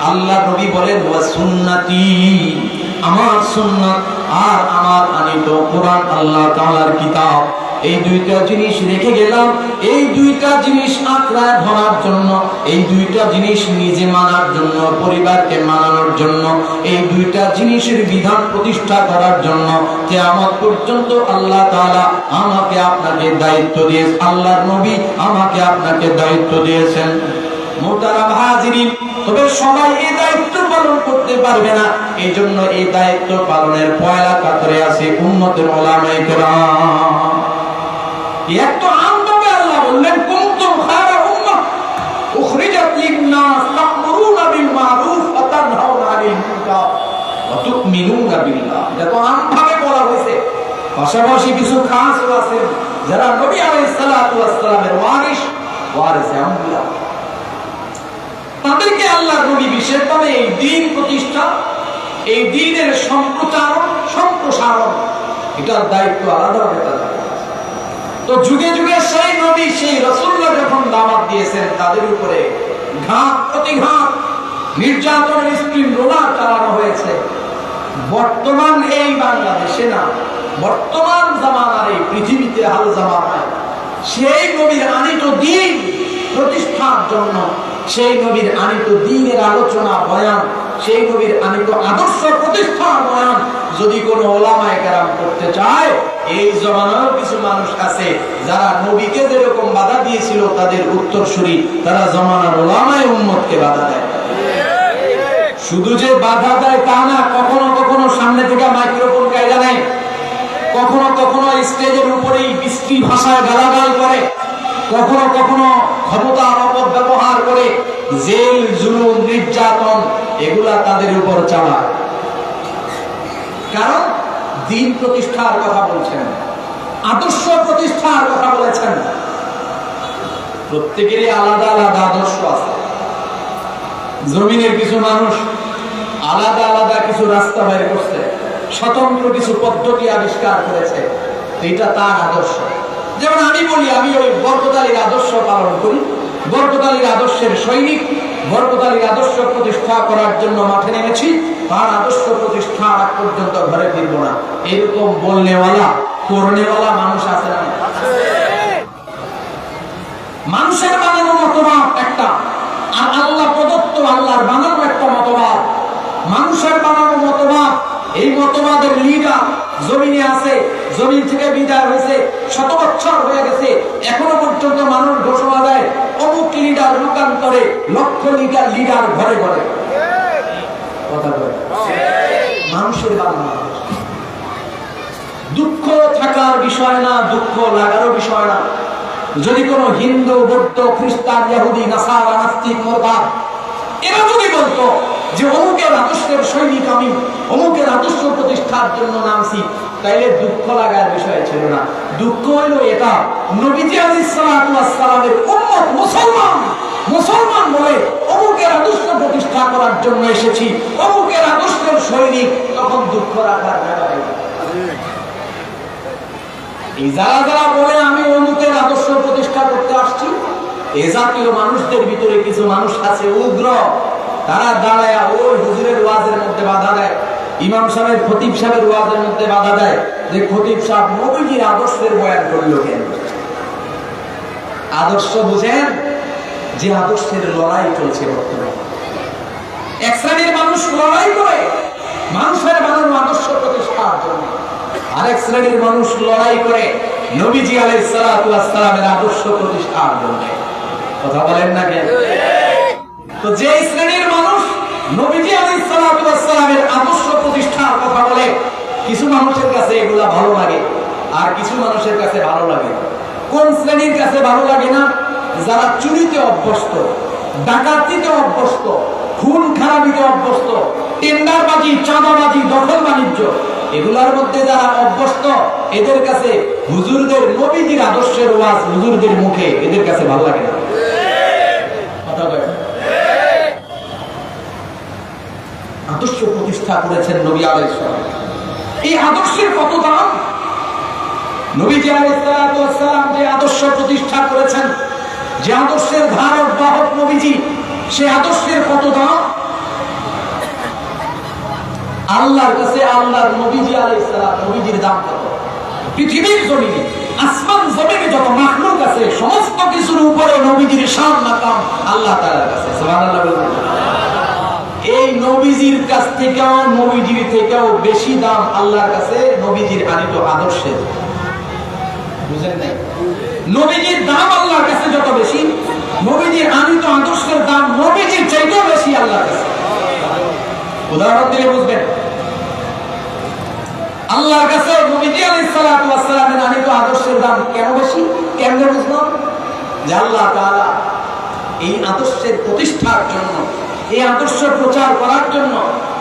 আল্লাহ নবী বলেন ওয়া সুন্নতি, আমার সুন্নাত আর আমার আনিত কোরআন আল্লাহ তাআলার কিতাব, এই দুইটা জিনিস রেখে গেলাম। এই দুইটা জিনিস আঁকড়ায় ধরার জন্য, এই দুইটা জিনিস নিজে মানার জন্য, পরিবারকে মানানোর জন্য, এই দুইটা জিনিসের বিধান প্রতিষ্ঠা করার জন্য কিয়ামত পর্যন্ত আল্লাহ তাআলা আমাকে আপনাকে দায়িত্ব দিয়েছেন। আল্লাহর নবী আমাকে আপনাকে দায়িত্ব দিয়েছেন। মুহতারাম হাজিরিন, তবে সবাই এই দায়িত্ব পালন করতে পারবে না। এই জন্য এই দায়িত্ব পালনের পয়লা কাতারে আছে উম্মতের উলামায়ে কেরাম। এত আমভাবে আল্লাহ বললেন কুনতুম খায়রা উম্মাহ উখরিজাত লিন-নাস তা'মুরুনা বিল মা'রুফ ওয়া তানহাউনা আনিল মুনকার ওয়া তু'মিনুনা বিল্লাহ। এটা তো আমভাবে বলা হয়েছে। পাশাপাশি কিছু খাসও আছে যারা নবী আলাইহিস সালাতু ওয়াস সালামের ওয়ারিসে আম্বিয়া, তাদেরকে আল্লাহর নবী বিশেষভাবে এই দ্বীন প্রতিষ্ঠা, এই দ্বীনের সম্প্রচারণ সম্প্রসারণ, এটার দায়িত্ব আলাদাভাবে তাদের। তো যুগে যুগে সেই নবী সেই রাসূলুল্লাহ যখন দাওয়াত দিয়েছেন, তাদের উপরে ঘাত প্রতিঘাত নির্যাতনের স্ক্রিন রোলার চালানো হয়েছে। বর্তমান এই বাংলাদেশে না, বর্তমান জামানার এই পৃথিবীতে হাল জামানায় সেই নবীর আনিত দ্বীন প্রতিষ্ঠার জন্য, সেই নবীর আনিত দ্বীনের আলোচনা বয়ান, সেই নবীর আনিত আদর্শ প্রতিষ্ঠার বয়ান যদি কোনো ওলামায়ে কেরাম করতে চায়, এই জমানার কিছু মানুষ আছে যারা নবীকে যেরকম বাধা দিয়েছিল তাদের উত্তরসূরি, তারা জমানার ওলামায়ে উম্মতকে বাধা দেয়। শুধু যে বাধা দেয় তা না, কখনো কখনো সামনে থেকে মাইক্রোফোন কায়দা নেয়, কখনো কখনো স্টেজের উপরেই বিশ্রী ভাষায় গালাগাল করে, কখনো কখনো ক্ষমতার অপব্যবহার করে জেল জুলুম নির্যাতন এগুলা তাদের উপর চালায়। কারণ দ্বীন প্রতিষ্ঠার কথা বলছেন, আদর্শ প্রতিষ্ঠার কথা বলেছেন। প্রত্যেকেরই আলাদা আলাদা আদর্শ আছে। জমিনের কিছু মানুষ আলাদা আলাদা কিছু রাস্তা বের করছে, স্বতন্ত্র কিছু পদ্ধতি আবিষ্কার করেছে, এটা তার আদর্শ। যেমন আমি বলি, আমি ওই বরকত আলীর আদর্শ পালন করি, বরকত আলীর আদর্শের সৈনিক, বরকত আলীর আদর্শ প্রতিষ্ঠা করার জন্য মাঠে নেমেছি, তার আদর্শ প্রতিষ্ঠা আগ পর্যন্ত ঘরে ফিরবো না, এরকম বলনেওয়ালা করনেওয়ালা মানুষ আছে না? মানুষের বানানো মতবাদ একটা, আর আল্লাহ প্রদত্ত আল্লাহর বানানো একটা মতবাদ। মানুষের বানানো মতবাদ, এই মতবাদের লিডার জমিনে আছে, জমিন থেকে বিদায় হয়েছে, শত বছর হয়ে গেছে, এখনো পর্যন্ত মানুষ ঘোষণা দেয় অমুক লিডার রূপান্তরে লক্ষ লিডার ঘরে ঘরে কথা বলে। মানুষের বানানো দুঃখ থাকার বিষয় না, দুঃখ লাগারও বিষয় না। যদি কোনো হিন্দু, বৌদ্ধ, খ্রিস্টান, ইহুদি, নাসারা, নাস্তিক, মুরতাদ এরা যদি বলতো যে অমুকের আদর্শের সৈনিক আমি, অমুকের আদর্শ প্রতিষ্ঠার জন্য নামছি, তাইলে দুঃখ লাগার বিষয় ছিল না। দুঃখ হইল এটা, নবীজি আলাইহিস সালাতু ওয়াস সালামের উম্মত মুসলমান বলে অমুকের আদর্শ প্রতিষ্ঠা করার জন্য এসেছি, অমুকের আদর্শের সৈনিক, তখন দুঃখ রাখার জায়গা নেই। এই যারা যারা বলে আমি অমুকের আদর্শ প্রতিষ্ঠা করতে আসছি, এ জাতীয় মানুষদের ভিতরে কিছু মানুষ আছে উগ্র, তারা দাঁড়ায় ওই হুজুরের ওয়াজের মধ্যে বাধা দেয়, ইমাম সাহেবের খতিব সাহেবের ওয়াজের মধ্যে বাধা দেয় যে খতিব সাহেব নবীজির আদর্শের বয়ান করলো কেন? আদর্শ বুঝেন যে আদর্শের লড়াই চলছে বর্তমানে। এক শ্রেণীর মানুষ লড়াই করে মানুষের বানানো আদর্শ প্রতিষ্ঠার জন্য, আরেক শ্রেণীর মানুষ লড়াই করে নবীজি আলাইহিস সালাতু ওয়াস সালামের আদর্শ প্রতিষ্ঠার জন্য। কথা বলেন না কেন? তো যে শ্রেণীর মানুষ নবীজি আলাইহিস সালাতু ওয়াস সালামের আদর্শ প্রতিষ্ঠার কথা বলে, কিছু মানুষের কাছে এগুলা ভালো লাগে, আর কিছু মানুষের কাছে ভালো লাগে। কোন শ্রেণীর কাছে ভালো লাগে না? যারা চুরিতে অভ্যস্ত, ডাকাতিতে অভ্যস্ত, খুন খারাপিতে অভ্যস্ত, টেন্ডারবাজি, চাঁদাবাজি, দখল বাণিজ্য এগুলার মধ্যে যারা অভ্যস্ত, এদের কাছে হুজুরদের নবীজির আদর্শের ওয়াজ হুজুরদের মুখে এদের কাছে ভালো লাগে না। কথা বলেন। আদর্শ প্রতিষ্ঠা করেছেন নবী আলাইহিস সালাম, এই আদর্শের কত দাম? নবীজি আলাইহিস সালাম যে আদর্শ প্রতিষ্ঠা করেছেন, যে আদর্শের ধারক বাহক নবীজি, সেই আদর্শের কত দাম? আল্লাহর কাছে আল্লাহর নবীজি আলাইহিস সালাম নবীজির দাম কত? পৃথিবীর জমিনে আসমান জমিনে যত মাখলুক আছে সমস্ত কিছুর উপরে নবীজির শান মাকাম আল্লাহ তাআলার কাছে। সুবহানাল্লাহ বলুন। এই নবীজির কাছ থেকেও নবীজির থেকেও বেশি দাম আল্লাহর কাছে নবীজির আনিত আদর্শের। বুঝেন নাই? নবীজির দাম আল্লাহর কাছে যত বেশি, নবীজির আনিত আদর্শের দাম নবীজির চাইতেও বেশি আল্লাহর কাছে। উদাহরণ দিলে বুঝবেন। আল্লাহর কাছে নবীজি আলাইহিস সালাতু ওয়াস সালামের আনিত আদর্শের দাম কেন বেশি? কেমনে বুঝলাম? যে আল্লাহ তাআলা এই আদর্শের প্রতিষ্ঠার জন্য, এই আদর্শ প্রচার করার জন্য,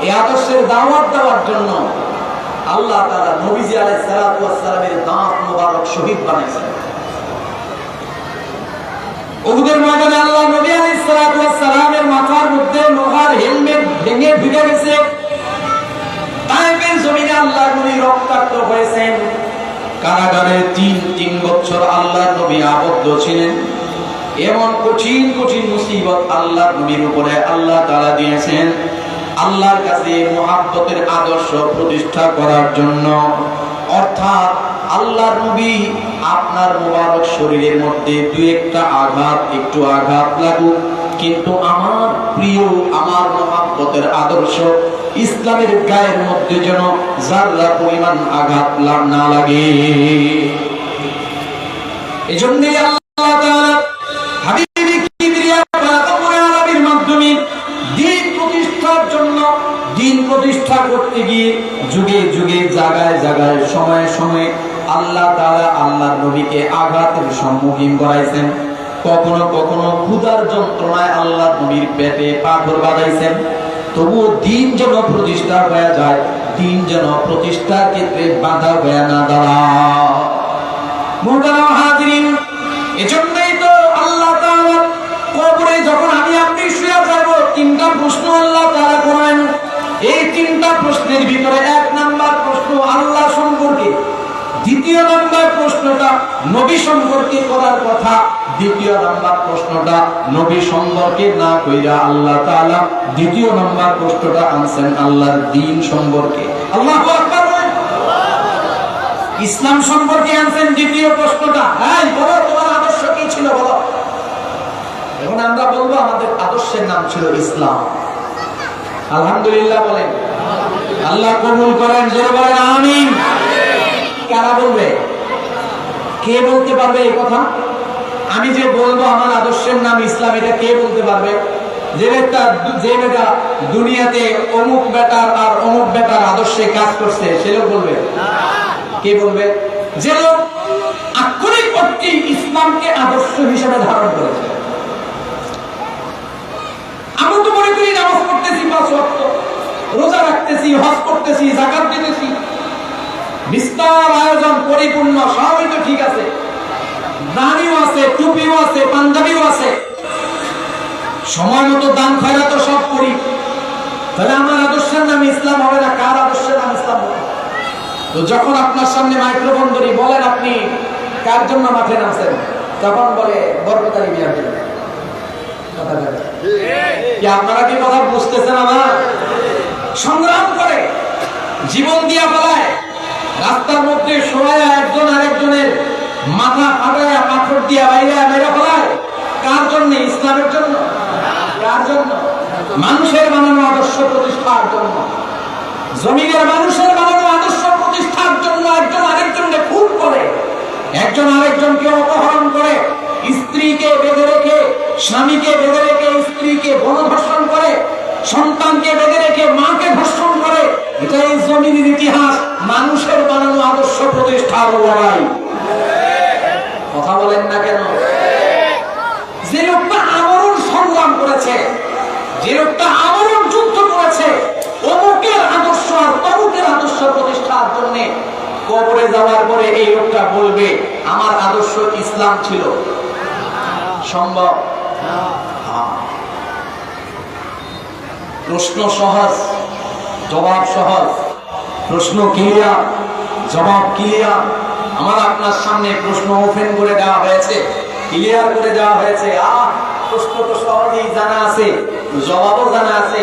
এই আদর্শের দাওয়াত দেওয়ার জন্য আল্লাহ তাআলা নবীজি আলাইহিস সালাতু ওয়াস সালামের দাঁত মোবারক শহীদ বানাইছেন। উহুদের ময়দানে আল্লাহ নবী আলাইহিস সালাতু ওয়াস সালামের মাথার মধ্যে লোহার হেলমেট ভেঙে ঢুকে গেছে। তায়েফের জমিনে আল্লাহ নবী রক্তাক্ত হয়েছেন। কারাগারে ৩ বছর আল্লাহ নবী আবদ্ধ ছিলেন। এমন কঠিন কঠিন মুসিবত আল্লাহ নবীর উপরে আল্লাহ তাআলা দিয়েছেন আল্লাহর কাছে মুহাব্বতের আদর্শ প্রতিষ্ঠা করার জন্য। অর্থাৎ আল্লাহর নবী আপনার মোবারক শরীরের মধ্যে দুই একটা আঘাত, একটু আঘাত লাগুক, কিন্তু আমার প্রিয়, আমার মুহাব্বতের আদর্শ ইসলামের গায়ের মধ্যে যেন যারা পরিমাণ আঘাত না লাগে। এজন্যই আল্লাহ তাআলা হাবিবি কিবরিয়া পয়গম্বর আরবীর মাধ্যমে দ্বীন প্রতিষ্ঠার জন্য, দ্বীন প্রতিষ্ঠা করতে গিয়ে যুগে যুগে জায়গায় জায়গায় সময়ে সময়ে আল্লাহ তাআলা আল্লাহর নবীকে আঘাতের সম্মুখীন করাইছেন। কখনো কখনো ক্ষুধার যন্ত্রণায় আল্লাহর নবীর পেটে পাথর বাঁধাইছেন। তবুও দ্বীন যেন প্রতিষ্ঠা হয়ে যায়, দ্বীন যেন প্রতিষ্ঠার ক্ষেত্রে বাধা হয়ে না দাঁড়ায়। মুহতারাম হাজিরিন, এজন্যই তো আল্লাহ তাআলা কবরে যখন আমি আপনি শুয়ে যাব, 3টা প্রশ্ন আল্লাহ তাআলা করেন। এই 3টা প্রশ্নের ভিতরে 1 নাম্বার প্রশ্ন আল্লাহ সম্পর্কে, 2য় নাম্বার প্রশ্নটা নবী সম্পর্কে করার কথা, 2য় নাম্বার প্রশ্নটা নবী সম্পর্কে না কইরা আল্লাহ তাআলা 2য় নাম্বার প্রশ্নটা আনছেন আল্লাহর দ্বীন সম্পর্কে। আল্লাহু আকবার। ইসলাম সম্পর্কে আনছেন 2য় প্রশ্নটা। হ্যাঁ, বলো তোমার আদর্শ কি ছিল বলো। এখন আমরা বলবো আমাদের আদর্শের নাম ছিল ইসলাম। আলহামদুলিল্লাহ বলেন। আল্লাহ কবুল করেন, জোরে বলেন আমিন। কারা বলবে? কে বলতে পারবে এই কথা? আমি যে বলবো আমার আদর্শের নাম ইসলাম, এটা কে বলতে পারবে? যে বেটা দুনিয়াতে অমুক বেটার আর অমুক বেটার আদর্শে কাজ করছে সে লোক বলবে? কে বলবে? যে লোক আক্ষরিক অর্থে ইসলামকে আদর্শ হিসেবে ধারণ করেছে। আমি তো মনে করি নামাজ পড়তেছি, 5 ওয়াক্ত রোজা রাখতেছি, হজ করতেছি, যাকাত দিতেছি, বিস্তার আয়োজন পরিপূর্ণ, সবই তো ঠিক আছে, দাড়িও আছে, টুপিও আছে, পাঞ্জাবিও আছে, সময় মতো দান খয়রাত সব করি, তাহলে আমার আদর্শের নাম ইসলাম হবে না? কার আদর্শের নাম ইসলাম হবে? তো যখন আপনার সামনে মাইক্রোফোন ধরি, বলেন আপনি কার জন্য মাঠে নামছেন, তখন বলে বরকতারি মিয়ার জন্য। আপনারা কি কথা বুঝতেছেন? আমার সংগ্রাম করে জীবন দিয়া ফেলায়, রাস্তার মধ্যে শোয়া একজন আরেকজনের মাথা ফাটায়া পাথর দিয়া বাইরে মেরে ফেলায়। কার জন্য? ইসলামের জন্য। কার জন্য? মানুষের বানানো আদর্শ প্রতিষ্ঠার জন্য, জমিনের মানুষের বানানো আদর্শ প্রতিষ্ঠার জন্য একজন আরেকজনকে খুন করে, একজন আরেকজনকে অপহরণ করে, স্ত্রীকে বেঁধে রেখে, স্বামীকে বেঁধে রেখে স্ত্রীকে গণধর্ষণ করে, সন্তানকে বেঁধে রেখে মাকে ধর্ষণ করে। এটাই জমিনের ইতিহাস। মানুষের বানানো আদর্শ প্রতিষ্ঠার লড়াই। কথা বলেন না কেন? যে লোকটা আমরণ সংগ্রাম করেছে, যে লোকটা আমরণ যুদ্ধ করেছে, অমুকের আদর্শ আর তমুকের আদর্শ প্রতিষ্ঠার জন্য কবরে যাওয়ার পরে এই লোকটা বলবে আমার আদর্শ ইসলাম ছিল। সম্ভব? প্রশ্ন সহজ, জবাব সহজ। প্রশ্ন ক্লিয়ার, জবাব ক্লিয়ার। আমার আপনার সামনে প্রশ্ন ওপেন করে দেওয়া হয়েছে, ক্লিয়ার করে দেওয়া হয়েছে। প্রশ্ন তো সহজেই জানা আছে, জবাবও জানা আছে।